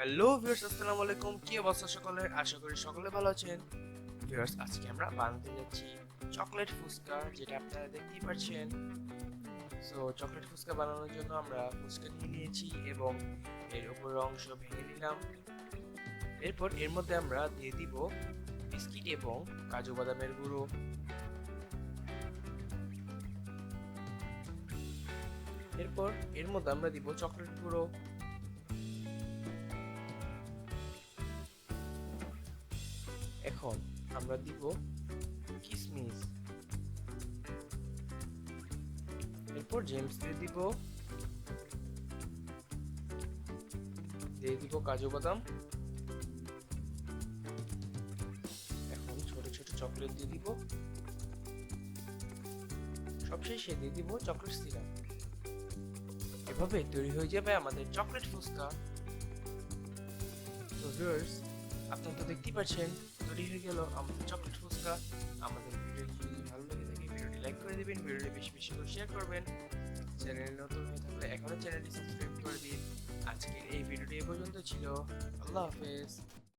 Hello viewers, আসসালামু আলাইকুম। কি অবস্থা সকলের? আশা করি সকলে ভালো আছেন। ভিউয়ার্স, আজকে আমরা বানাতে যাচ্ছি চকলেট ফুচকা, যেটা আপনারা দেখতেই পাচ্ছেন। সো চকলেট ফুচকা বানানোর জন্য আমরা ফুচকা নিয়ে নিয়েছি এবং এর উপরের অংশ ভেঙে নিলাম। এরপর এর মধ্যে আমরা দিয়ে দিব বিস্কিট এবং কাজু বাদামের গুঁড়ো। এরপর এর মধ্যে আমরা দিব চকলেট গুঁড়ো। এখন আমরা দিব কিশমিশ। এরপর জেমস দিয়ে দিব কাজু বাদাম। এখন ছোট ছোট চকলেট দিয়ে দিব। সবশেষে দিয়ে দিব চকলেট সিরাপ। এভাবে তৈরি হয়ে যাবে আমাদের চকলেট ফুচকা। তো ভিউয়ার্স, আপনারা তো দেখতেই পাচ্ছেন তৈরি হয়ে গেল আমাদের চকলেট ফুচকা। আমাদের ভিডিওটি যদি ভালো লেগে থাকে ভিডিওটি লাইক করে দিবেন, ভিডিওটি বেশি বেশি করে শেয়ার করবেন। চ্যানেল নতুন হয়ে থাকলে এখনো চ্যানেলটি সাবস্ক্রাইব করে দিন। আজকের এই ভিডিওটি এ পর্যন্ত ছিল। আল্লাহ হাফেজ।